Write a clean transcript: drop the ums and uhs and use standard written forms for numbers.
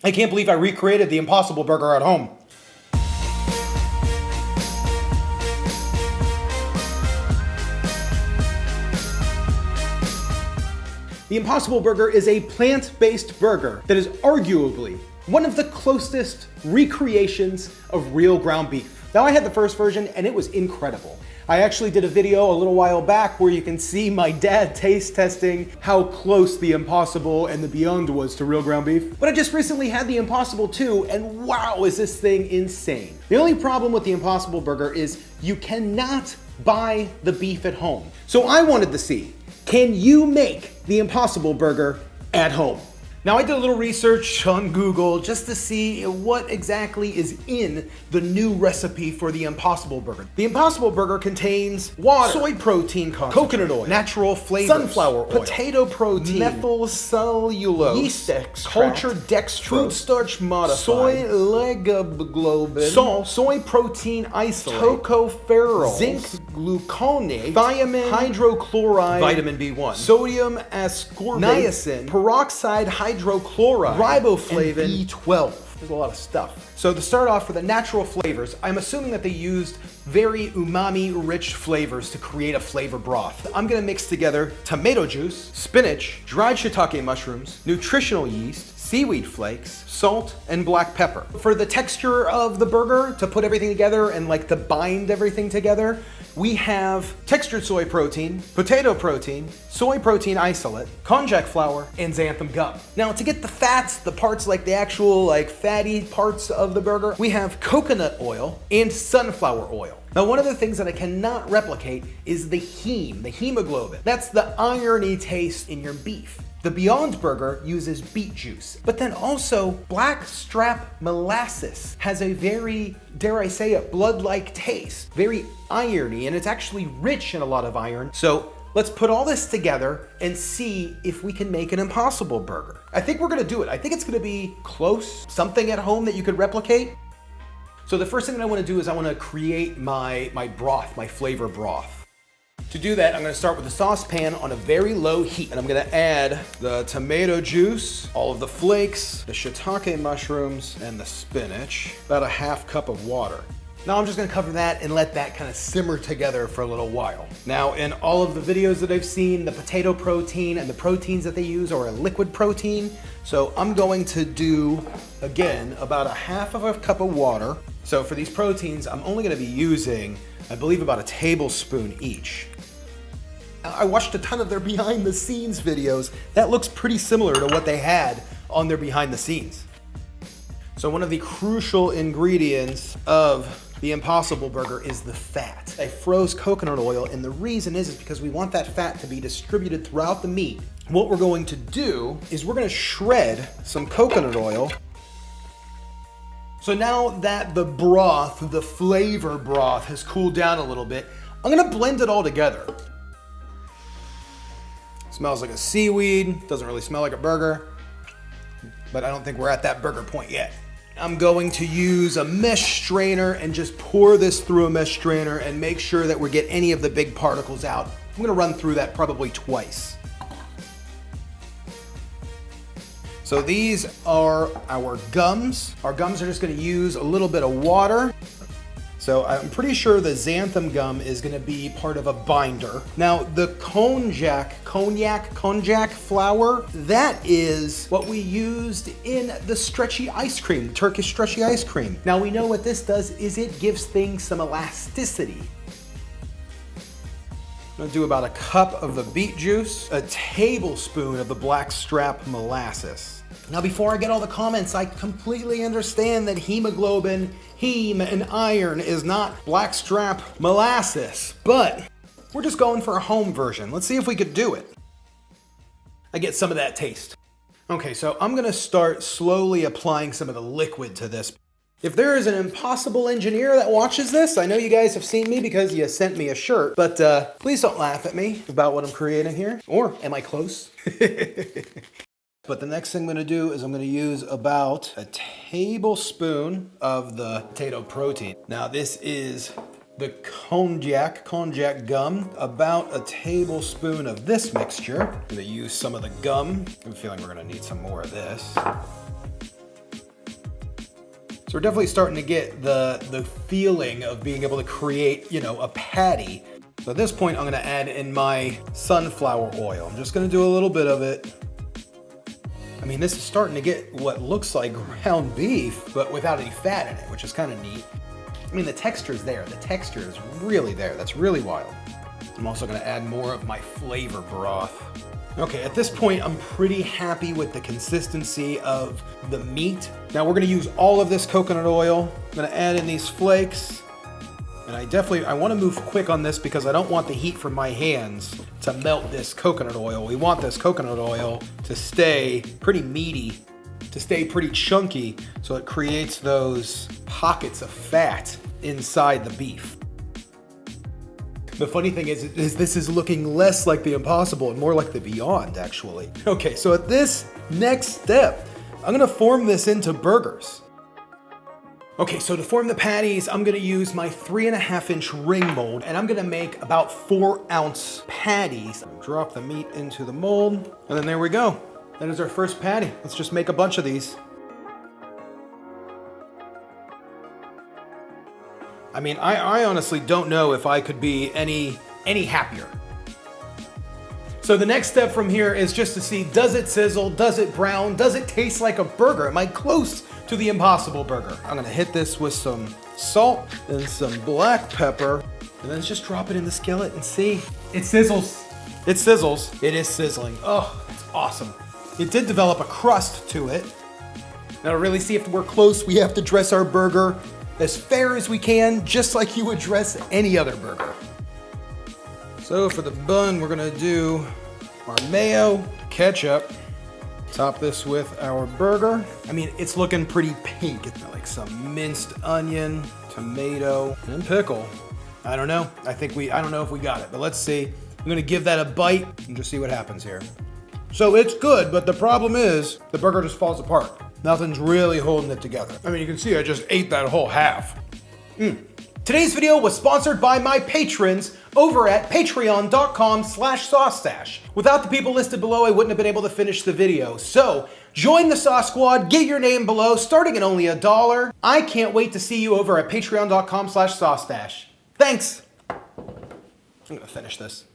I can't believe I recreated the Impossible Burger at home. The Impossible Burger is a plant-based burger that is arguably one of the closest recreations of real ground beef. Now, I had the first version and it was incredible. I actually did a video a little while back where you can see my dad taste testing how close the Impossible and the Beyond was to real ground beef. But I just recently had the Impossible too, and wow, is this thing insane. The only problem with the Impossible Burger is you cannot buy the beef at home. So I wanted to see, can you make the Impossible Burger at home? Now, I did a little research on Google just to see what exactly is in the new recipe for the Impossible Burger. The Impossible Burger contains water, soy protein concentrate, coconut oil, natural flavors, sunflower oil, potato protein, methyl cellulose, yeast extract, cultured dextrose, food starch modified, soy legoglobin, salt, soy protein isolate, tocopherol, zinc gluconate, thiamine hydrochloride, vitamin B1, sodium ascorbate, niacin, peroxide hydrochloride, riboflavin, and B12. There's a lot of stuff. So to start off, for the natural flavors, I'm assuming that they used very umami-rich flavors to create a flavor broth. I'm gonna mix together tomato juice, spinach, dried shiitake mushrooms, nutritional yeast, seaweed flakes, salt, and black pepper. For the texture of the burger, to put everything together and like to bind everything together, we have textured soy protein, potato protein, soy protein isolate, konjac flour, and xanthan gum. Now, to get the fats, the parts like the actual like fatty parts of the burger, we have coconut oil and sunflower oil. Now, one of the things that I cannot replicate is the hemoglobin. That's the irony taste in your beef. The Beyond Burger uses beet juice, but then also blackstrap molasses has a very, dare I say it, blood-like taste, very irony, and it's actually rich in a lot of iron. So let's put all this together and see if we can make an Impossible Burger. I think we're gonna do it. I think it's gonna be close, something at home that you could replicate. So the first thing that I wanna do is I wanna create my broth, my flavor broth. To do that, I'm gonna start with a saucepan on a very low heat, and I'm gonna add the tomato juice, all of the flakes, the shiitake mushrooms, and the spinach, about a half cup of water. Now I'm just gonna cover that and let that kind of simmer together for a little while. Now, in all of the videos that I've seen, the potato protein and the proteins that they use are a liquid protein. So I'm going to do, again, about a half of a cup of water. So for these proteins, I'm only gonna be using, I believe, about a tablespoon each. I watched a ton of their behind the scenes videos. That looks pretty similar to what they had on their behind the scenes. So one of the crucial ingredients of the Impossible Burger is the fat. I froze coconut oil, and the reason is because we want that fat to be distributed throughout the meat. What we're going to do is we're gonna shred some coconut oil. So now that the broth, the flavor broth, has cooled down a little bit, I'm gonna blend it all together. Smells like a seaweed, doesn't really smell like a burger, but I don't think we're at that burger point yet. I'm going to use a mesh strainer and just pour this through a mesh strainer and make sure that we get any of the big particles out. I'm gonna run through that probably twice. So these are our gums. Our gums are just gonna use a little bit of water. So I'm pretty sure the xanthan gum is gonna be part of a binder. Now the konjac flour, that is what we used in the stretchy ice cream, Turkish stretchy ice cream. Now we know what this does is it gives things some elasticity. I'm gonna do about a cup of the beet juice, a tablespoon of the blackstrap molasses. Now, before I get all the comments, I completely understand that hemoglobin, heme, and iron is not blackstrap molasses, but we're just going for a home version. Let's see if we could do it. I get some of that taste. Okay, so I'm gonna start slowly applying some of the liquid to this. If there is an impossible engineer that watches this, I know you guys have seen me because you sent me a shirt, but please don't laugh at me about what I'm creating here. Or am I close? But the next thing I'm gonna do is I'm gonna use about a tablespoon of the potato protein. Now this is the konjac gum, about a tablespoon of this mixture. I'm gonna use some of the gum. I'm feeling we're gonna need some more of this. So we're definitely starting to get the feeling of being able to create, a patty. So at this point, I'm gonna add in my sunflower oil. I'm just gonna do a little bit of it. I mean, this is starting to get what looks like ground beef, but without any fat in it, which is kind of neat. I mean, the texture is there. The texture is really there. That's really wild. I'm also gonna add more of my flavor broth. Okay, at this point, I'm pretty happy with the consistency of the meat. Now we're gonna use all of this coconut oil. I'm gonna add in these flakes. And I wanna move quick on this because I don't want the heat from my hands to melt this coconut oil. We want this coconut oil to stay pretty meaty, to stay pretty chunky, so it creates those pockets of fat inside the beef. The funny thing is this is looking less like the Impossible and more like the Beyond, actually. Okay, so at this next step, I'm gonna form this into burgers. Okay, so to form the patties, I'm gonna use my 3.5-inch ring mold, and I'm gonna make about 4-ounce patties. Drop the meat into the mold, and then there we go. That is our first patty. Let's just make a bunch of these. I mean, I honestly don't know if I could be any happier. So the next step from here is just to see, does it sizzle? Does it brown? Does it taste like a burger? Am I close to the Impossible Burger? I'm gonna hit this with some salt and some black pepper, and then just drop it in the skillet and see. It sizzles. It sizzles. It is sizzling. Oh, it's awesome. It did develop a crust to it. Now to really see if we're close, we have to dress our burger as fair as we can, just like you would dress any other burger. So for the bun, we're gonna do our mayo, ketchup, top this with our burger. I mean, it's looking pretty pink. It's like some minced onion, tomato, and pickle. I don't know. I don't know if we got it, but let's see. I'm gonna give that a bite and just see what happens here. So it's good, but the problem is the burger just falls apart. Nothing's really holding it together. I mean, you can see I just ate that whole half. Today's video was sponsored by my patrons over at patreon.com/SauceStache. Without the people listed below, I wouldn't have been able to finish the video. So join the Sauce Squad, get your name below, starting at only $1. I can't wait to see you over at patreon.com/SauceStache. Thanks. I'm gonna finish this.